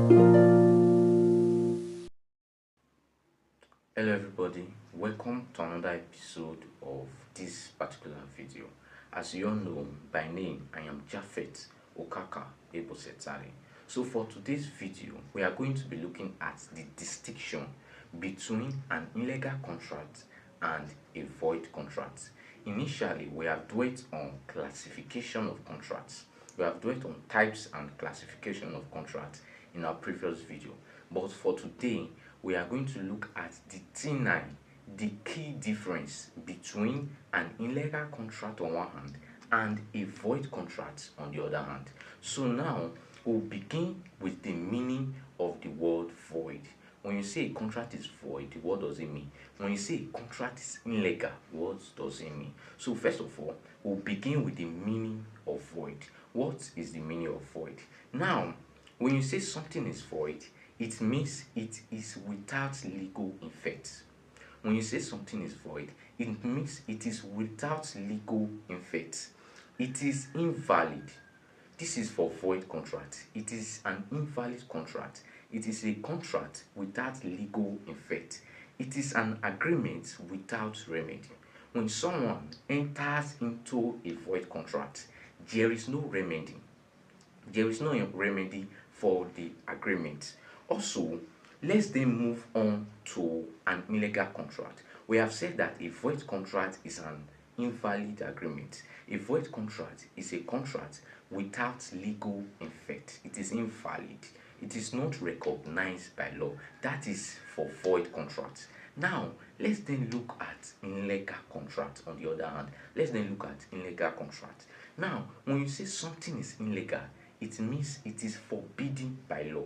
Hello everybody, welcome to another episode of this particular video. As you all know by name, I am Japhet Okaka Ebosetari. So for today's video, we are going to be looking at the distinction between an illegal contract and a void contract. Initially, we have dwelt on classification of contracts. We have dwelt on types and classification of contracts in our previous video. But for today, we are going to look at the T9, the key difference between an illegal contract on one hand and a void contract on the other hand. So now we'll begin with the meaning of the word void. When you say a contract is void, what does it mean? When you say a contract is illegal, what does it mean? So first of all, we'll begin with the meaning of void. What is the meaning of void? Now, when you say something is void, it means it is without legal effect. When you say something is void, it means it is without legal effect. It is invalid. This is for void contract. It is an invalid contract. It is a contract without legal effect. It is an agreement without remedy. When someone enters into a void contract, there is no remedy. There is no remedy for the agreement. Also, let's then move on to an illegal contract. We have said that a void contract is an invalid agreement. A void contract is a contract without legal effect. It is invalid. It is not recognized by law. That is for void contracts. Now, let's then look at illegal contract on the other hand. Let's then look at illegal contract. Now, when you say something is illegal, it means it is forbidden by law.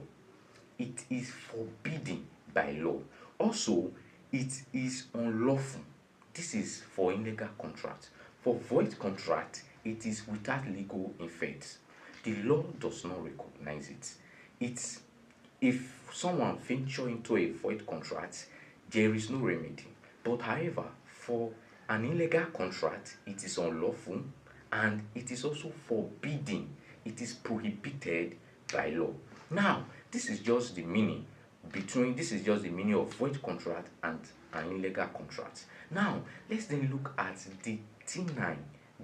It is forbidden by law. Also, it is unlawful. This is for illegal contract. For void contract, it is without legal effect. The law does not recognize it. It's if someone venture into a void contract, there is no remedy. But however, for an illegal contract, it is unlawful and it is also forbidden. It is prohibited by law. Now, this is just the meaning of void contract and an illegal contract. Now, let's then look at the T9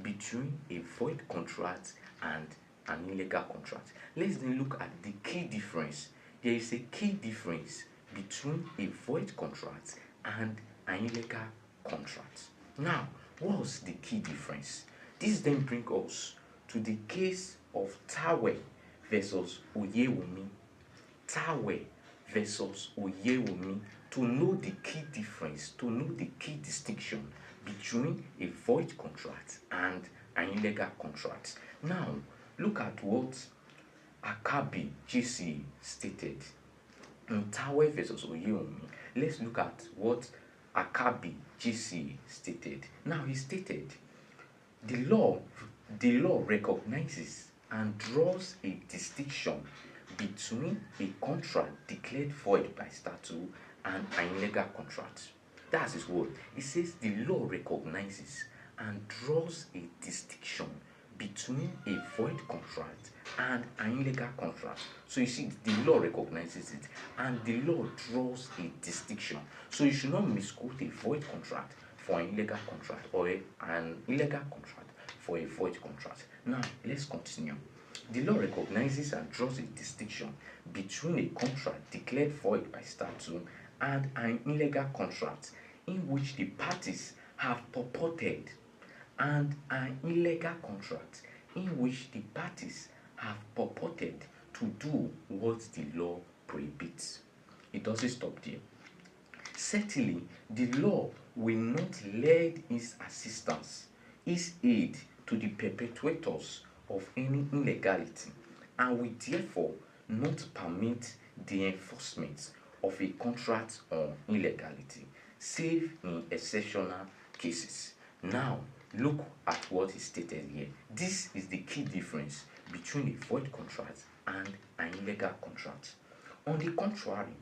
between a void contract and an illegal contract. Let's then look at the key difference. There is a key difference between a void contract and an illegal contract. Now, what's the key difference? This then brings us to the case of Tawe versus Oyewumi. Tawe versus Oyewumi, to know the key difference, to know the key distinction between a void contract and an illegal contract. Now, look at what Akabi GC stated in Tawe versus Oyewumi. Let's look at what Akabi GC stated. Now, he stated the law recognizes and draws a distinction between a contract declared void by statute and an illegal contract. That's his word. He says the law recognizes and draws a distinction between a void contract and an illegal contract. So you see, the law recognizes it and the law draws a distinction. So you should not misquote a void contract for an illegal contract or an illegal contract for a void contract. Now, let's continue. The law recognizes and draws a distinction between a contract declared void by statute and an illegal contract in which the parties have purported, and an illegal contract in which the parties have purported to do what the law prohibits. It doesn't stop there. Certainly, the law will not lend its assistance, its aid to the perpetrators of any illegality, and will therefore not permit the enforcement of a contract on illegality, save in exceptional cases. Now, look at what is stated here. This is the key difference between a void contract and an illegal contract. On the contrary,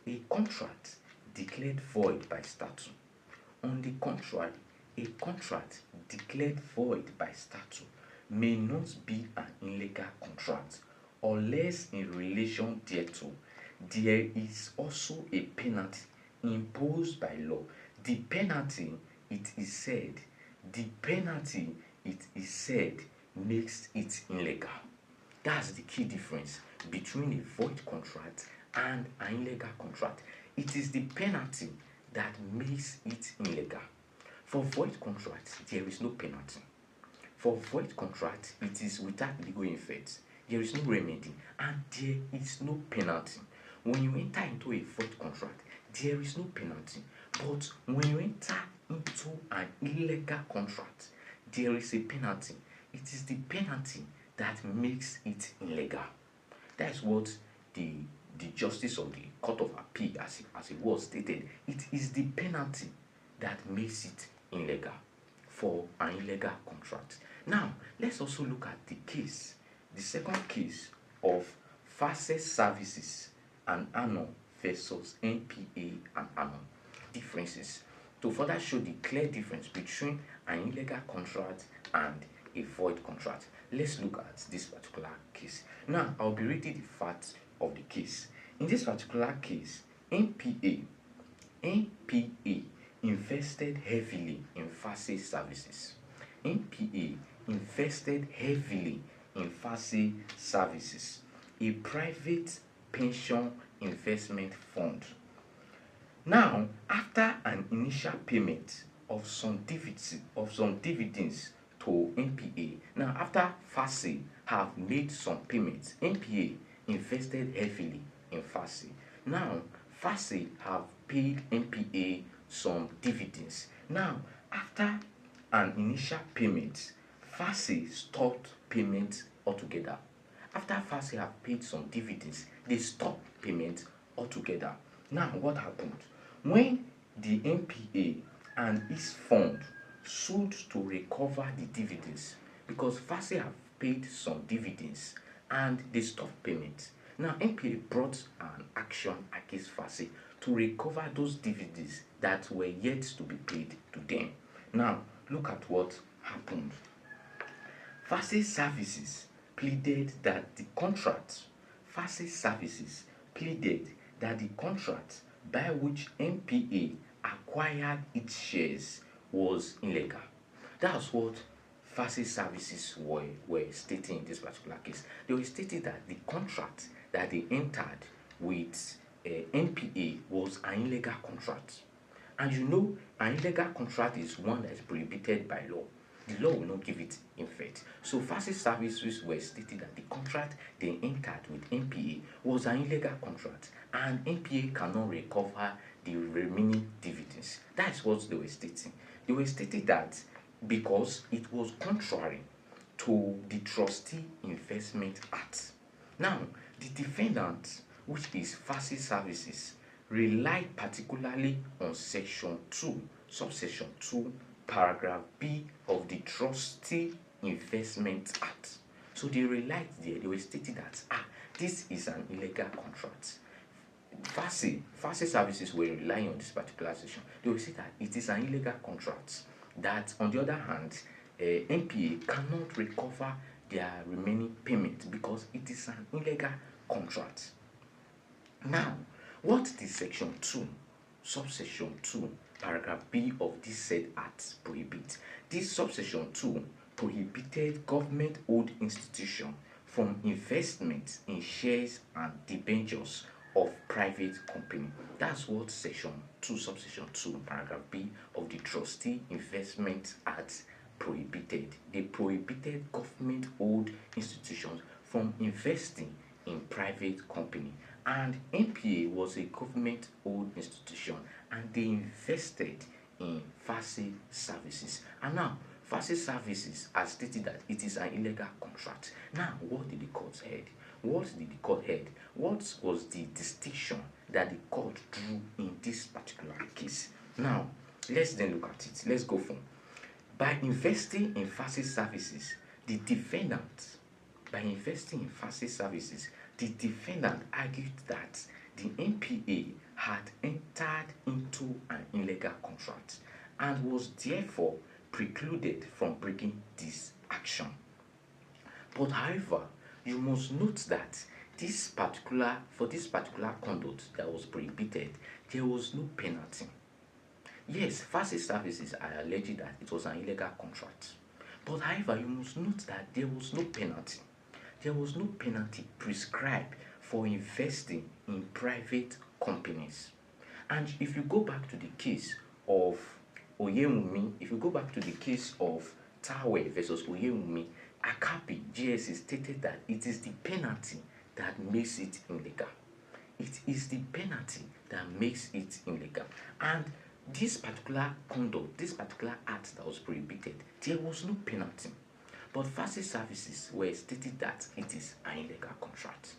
a contract declared void by statute. On the contrary, a contract declared void by statute may not be an illegal contract unless in relation thereto, there is also a penalty imposed by law. The penalty, it is said, the penalty, it is said, makes it illegal. That's the key difference between a void contract and an illegal contract. It is the penalty that makes it illegal. For void contract, there is no penalty. For void contract, it is without legal effect. There is no remedy and there is no penalty. When you enter into a void contract, there is no penalty. But when you enter into an illegal contract, there is a penalty. It is the penalty that makes it illegal. That's what the justice of the Court of Appeal, as it was stated, it is the penalty that makes it illegal for an illegal contract. Now, let's also look at the case, the second case of Facet Services and Anon versus NPA and Anon. Differences to further show the clear difference between an illegal contract and a void contract. Let's look at this particular case. Now, I'll be reading the facts of the case. In this particular case, NPA invested heavily in Facet Services. NPA invested heavily in Facet Services, a private pension investment fund. Now, after an initial payment of some dividends to NPA, now after Facet have made some payments, NPA invested heavily in Facet. Now, Facet have paid NPA some dividends. Now, after an initial payment, Facet stopped payment altogether. After Facet have paid some dividends, they stopped payment altogether. Now, what happened? When the NPA and its fund sued to recover the dividends, because Facet have paid some dividends and they stopped payment. Now, NPA brought an action against Facet to recover those dividends that were yet to be paid to them. Now, look at what happened. Facet Services pleaded that the contract, Facet Services pleaded that the contract by which NPA acquired its shares was illegal. That's what Facet Services were stating in this particular case. They were stating that the contract that they entered with NPA was an illegal contract. And you know, an illegal contract is one that is prohibited by law. The law will not give it effect. So Facet Services were stating that the contract they entered with NPA was an illegal contract and NPA cannot recover the remaining dividends. That's what they were stating. They were stating that because it was contrary to the Trustee Investment Act. Now, the defendant, which is Facet Services, relied particularly on Section 2, subsection 2, paragraph B of the Trustee Investment Act. So they relied there, they were stating that this is an illegal contract. Facet Services were relying on this particular section. They will say that it is an illegal contract. That on the other hand, NPA cannot recover their remaining payment because it is an illegal contract. Now, what did Section 2, subsection 2, paragraph B of this said act prohibit? This subsection 2 prohibited government-owned institutions from investment in shares and debentures of private company. That's what Section 2, subsection 2, paragraph B of the Trustee Investment Act prohibited. They prohibited government-owned institutions from investing in private company. And NPA was a government-owned institution and they invested in Facet Services. And now, Facet Services has stated that it is an illegal contract. Now, what did the court head? What did the court head? What was the distinction that the court drew in this particular case? Now, let's then look at it. Let's go from by investing in Facet Services, the defendant, the defendant argued that the NPA had entered into an illegal contract and was therefore precluded from bringing this action. But however, you must note that for this particular conduct that was prohibited, there was no penalty. Yes, facet services are alleged that it was an illegal contract. But however, you must note that there was no penalty. There was no penalty prescribed for investing in private companies. And if you go back to the case of Oyemumi, if you go back to the case of Tawe versus Oyemumi, Akapi GSC stated that it is the penalty that makes it illegal. It is the penalty that makes it illegal. And this particular conduct, this particular act that was prohibited, there was no penalty. But facet services were stated that it is an illegal contract.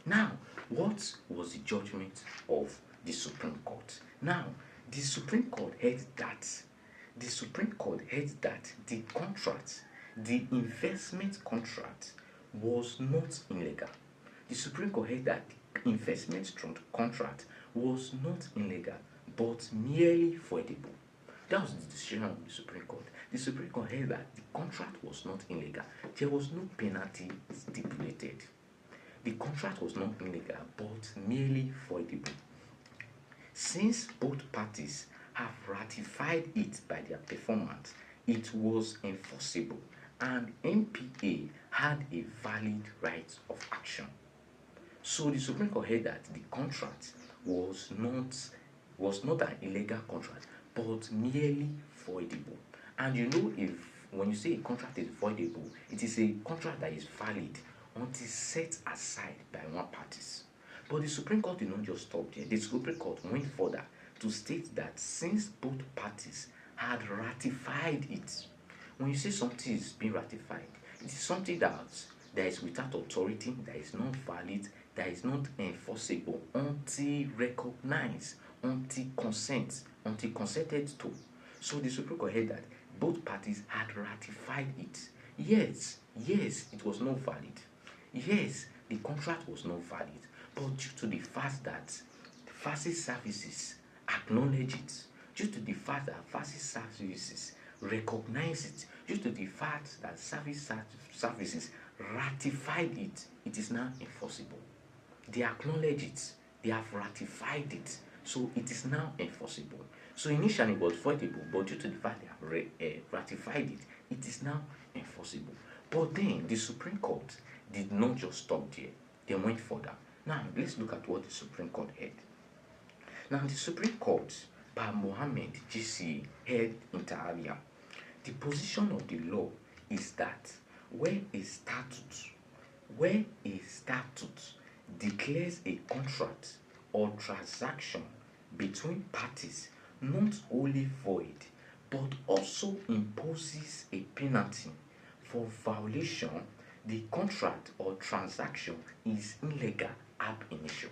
Now, what was the judgment of the Supreme Court? Now, the Supreme Court held that the contract, the investment contract, was not illegal. The Supreme Court held that the investment contract was not illegal but merely voidable. That was the decision of the Supreme Court. The Supreme Court held that the contract was not illegal. There was no penalty stipulated. The contract was not illegal but merely voidable. Since both parties have ratified it by their performance, it was enforceable and NPA had a valid right of action. So the Supreme Court held that the contract was not an illegal contract but merely voidable. And you know, if when you say a contract is voidable, it is a contract that is valid until set aside by one parties. But the Supreme Court did not just stop there. The Supreme Court went further to state that since both parties had ratified it, when you say something is being ratified, it is something that is without authority, that is not valid, that is not enforceable until recognized, until consented to. So the Supreme Court held that both parties had ratified it. Yes, it was not valid. Yes, the contract was not valid. But due to the fact that facet services acknowledge it, due to the fact that facet services recognize it, due to the fact that services ratified it, it is now enforceable. They acknowledge it, they have ratified it, so it is now enforceable. So initially it was voidable, but due to the fact they have ratified it, it is now enforceable. But then the Supreme Court did not just stop there, they went further. Now let's look at what the Supreme Court held. Now the Supreme Court, by Mohammed GC, held inter alia. The position of the law is that where a statute declares a contract or transaction between parties not only void but also imposes a penalty for violation, the contract or transaction is illegal ab initio.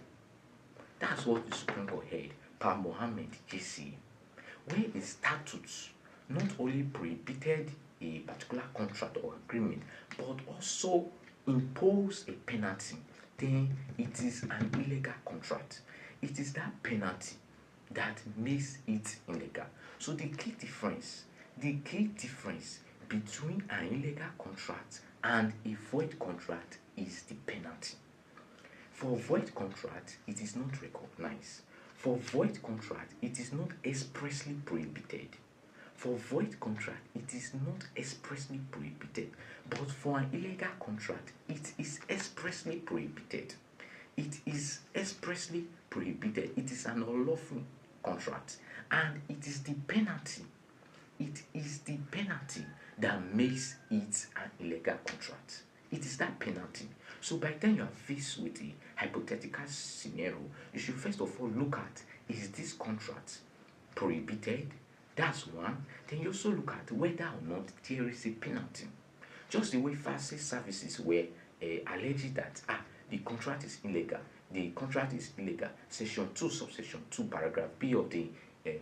That's what the Supreme Court held per Mohammed GC. Where a statute not only prohibited a particular contract or agreement but also imposed a penalty, then it is an illegal contract. It is that penalty that makes it illegal. So the key difference between an illegal contract and a void contract is the penalty. For void contract, it is not recognized. For void contract, it is not expressly prohibited. For void contract, it is not expressly prohibited. But for an illegal contract, it is expressly prohibited. It is expressly prohibited. It is an unlawful contract. And it is the penalty. It is the penalty that makes it an illegal contract. It is that penalty. So by the time you are faced with a hypothetical scenario, you should first of all look at, is this contract prohibited? That's one. Then you also look at whether or not there is a penalty. Just the way facet services were alleged that the contract is illegal. The contract is illegal. Section 2, subsection 2, paragraph B of the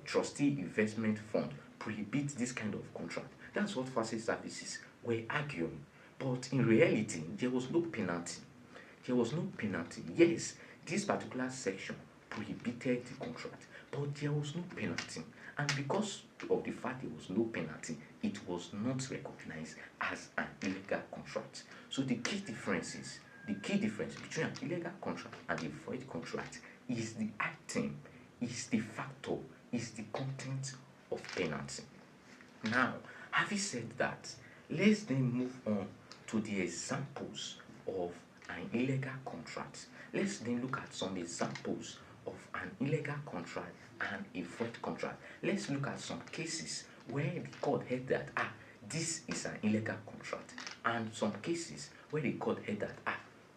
Trustee Investment Fund prohibits this kind of contract. That's what facet services were arguing. But in reality, there was no penalty. There was no penalty. Yes, this particular section prohibited the contract, but there was no penalty. And because of the fact there was no penalty, it was not recognized as an illegal contract. So the key difference between an illegal contract and a void contract is the item, is the factor, is the content of penalty. Now, having said that, let's then move on to the examples of an illegal contract. Let's then look at some examples of an illegal contract and a void contract. Let's look at some cases where the court held that this is an illegal contract, and some cases where the court held that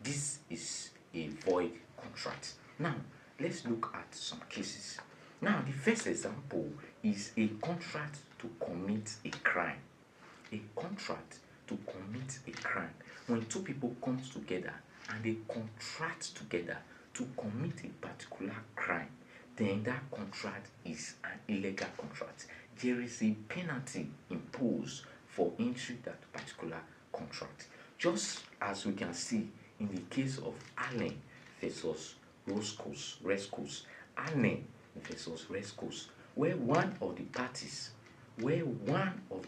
this is a void contract. Now, let's look at some cases. Now, the first example is a contract to commit a crime. A contract to commit a crime. When two people come together and they contract together to commit a particular crime, then that contract is an illegal contract. There is a penalty imposed for entry that particular contract. Just as we can see in the case of Allen versus Rescos, Allen versus Rescos, where one of the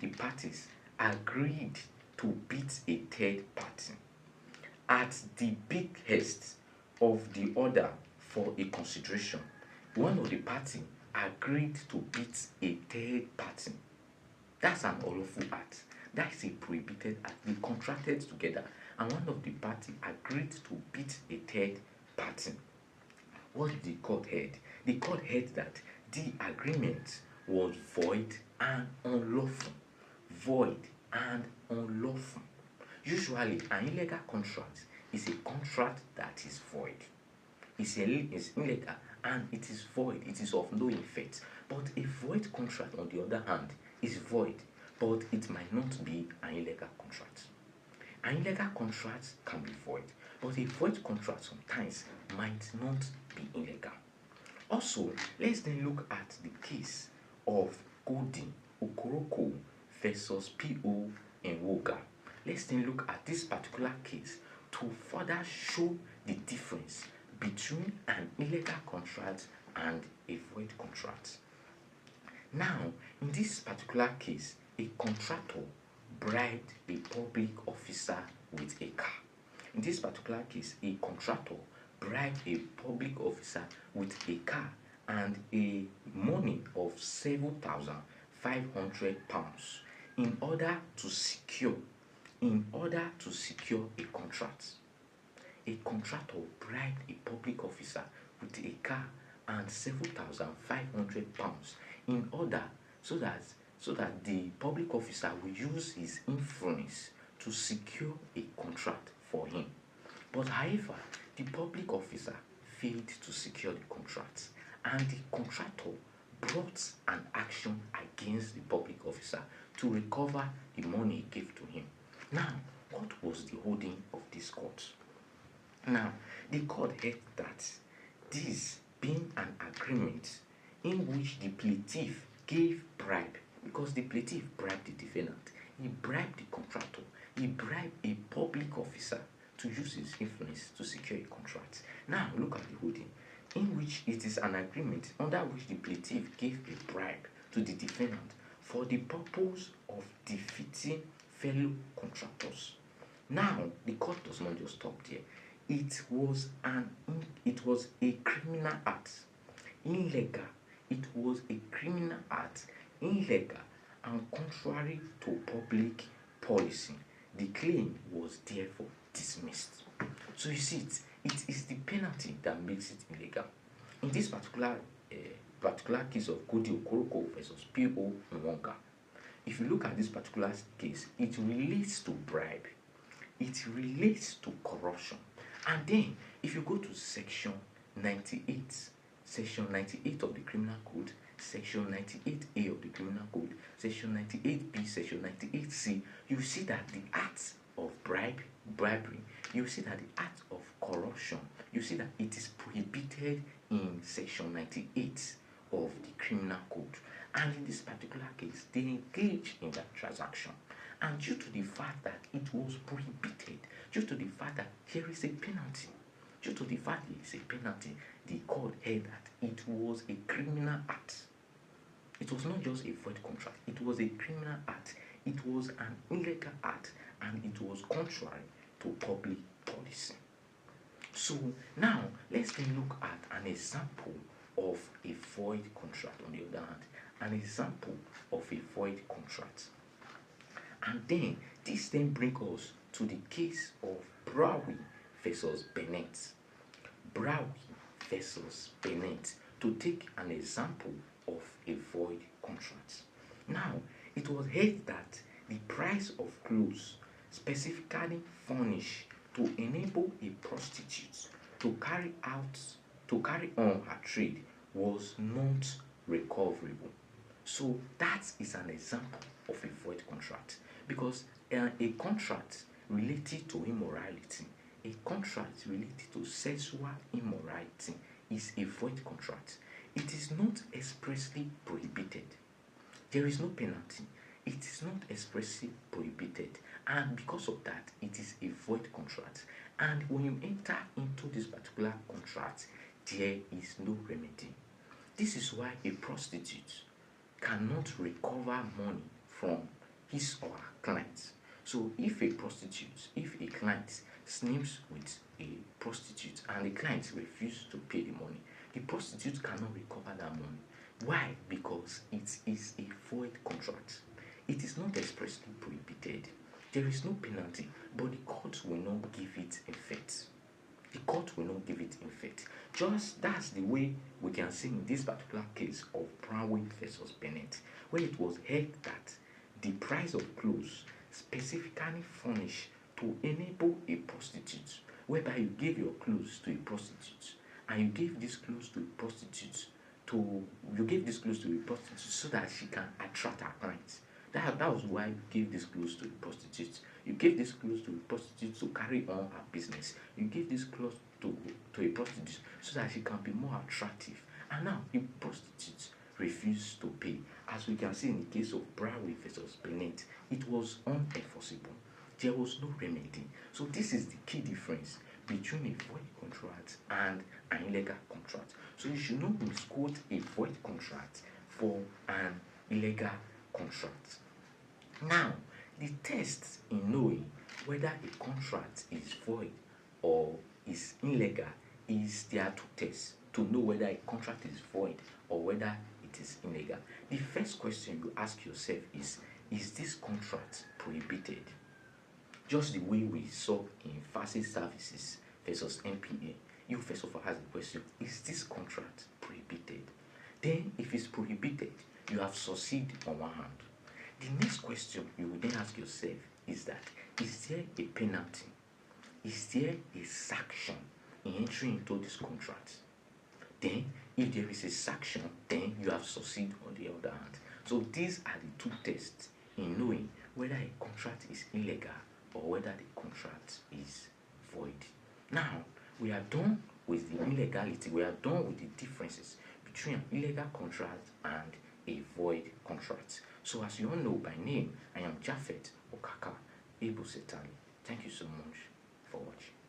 parties agreed to beat a third party at the behest of the other for a consideration. One of the party agreed to beat a third party. That's an unlawful act. That is a prohibited act. They contracted together and one of the party agreed to beat a third party. What did the court heard? The court heard that the agreement was void and unlawful. Void and unlawful. Usually, an illegal contract is a contract that is void. It's illegal and it is void. It is of no effect. But a void contract, on the other hand, is void, but it might not be an illegal contract. An illegal contract can be void, but a void contract sometimes might not be illegal. Also, let's then look at the case of Golden Okoroko versus P.O. Enwoga. Let's then look at this particular case to further show the difference between an illegal contract and a void contract. Now, in this particular case, a contractor bribed a public officer with a car. In this particular case, a contractor bribed a public officer with a car and a money of £7,500 in order to secure a contract. A contractor bribed a public officer with a car and £7,500 in order so that the public officer will use his influence to secure a contract for him. But however, the public officer failed to secure the contract, and the contractor brought an action against the public officer to recover the money he gave to him. Now, what was the holding of this court? Now, the court held that this being an agreement in which the plaintiff gave bribe, because the plaintiff bribed the defendant, he bribed the contractor, he bribed a public officer to use his influence to secure a contract. Now, look at the holding, in which it is an agreement under which the plaintiff gave a bribe to the defendant for the purpose of defeating fellow contractors. Now, the court does not just stop there. It was a criminal act, illegal. It was a criminal act, illegal, and contrary to public policy. The claim was therefore dismissed. So you see, it is the penalty that makes it illegal. In this particular case of Golden Okoroko versus P.O. Enwoga, if you look at this particular case, it relates to bribe, it relates to corruption. And then, if you go to section 98 of the Criminal Code, section 98A of the Criminal Code, section 98B, section 98C, you see that the act of bribery, you see that the act of corruption, you see that it is prohibited in section 98 of the Criminal Code. And in this particular case, they engaged in that transaction. And due to the fact that it was prohibited, due to the fact that there is a penalty, the court held that it was a criminal act. It was not just a void contract, it was a criminal act, it was an illegal act, and it was contrary to public policy. So now let's then look at an example of a void contract on the other hand, an example of a void contract. And then this then brings us to the case of Browie versus Bennett. Browie versus Bennett, to take an example of a void contract. Now, it was held that the price of clothes specifically furnished to enable a prostitute to carry on her trade was not recoverable. So that is an example of a void contract, because a contract related to immorality, a contract related to sexual immorality is a void contract. It is not expressly prohibited. There is no penalty. It is not expressly prohibited, and because of that, it is a void contract. And when you enter into this particular contract, there is no remedy. This is why a prostitute cannot recover money from his or her clients. So if a client sleeps with a prostitute and the client refuses to pay the money, the prostitute cannot recover that money. Why? Because it is a void contract. It is not expressly prohibited. There is no penalty, but the court will not give it effect. The court will not give it effect. Just that's the way we can see in this particular case of Browie versus Bennett, where it was held that the price of clothes specifically furnished to enable a prostitute, whereby you gave your clothes to a prostitute, and you gave these clothes to a prostitute so that she can attract her clients. That was why you gave these clothes to a prostitute. You gave these clothes to a prostitute to carry on her business. You gave these clothes to a prostitute so that she can be more attractive. And now the prostitute refused to pay. As we can see in the case of Browie versus Bennett, it was unenforceable. There was no remedy. So this is the key difference between a void contract and an illegal contract. So you should not misquote a void contract for an illegal contract. Now, the test in knowing whether a contract is void or is illegal is there are two tests to know whether a contract is void or whether it is illegal. The first question you ask yourself is this contract prohibited? Just the way we saw in Facet Services versus NPA, you first of all ask the question, is this contract prohibited? Then, if it's prohibited, you have succeeded on one hand. The next question you will then ask yourself is that, is there a penalty? Is there a sanction in entering into this contract? Then, if there is a sanction, then you have succeeded on the other hand. So these are the two tests in knowing whether a contract is illegal or whether the contract is void. Now, we are done with the illegality. We are done with the differences between an illegal contract and a void contract. So as you all know by name, I am Japhet Okaka Ebosetari. Thank you so much for watching.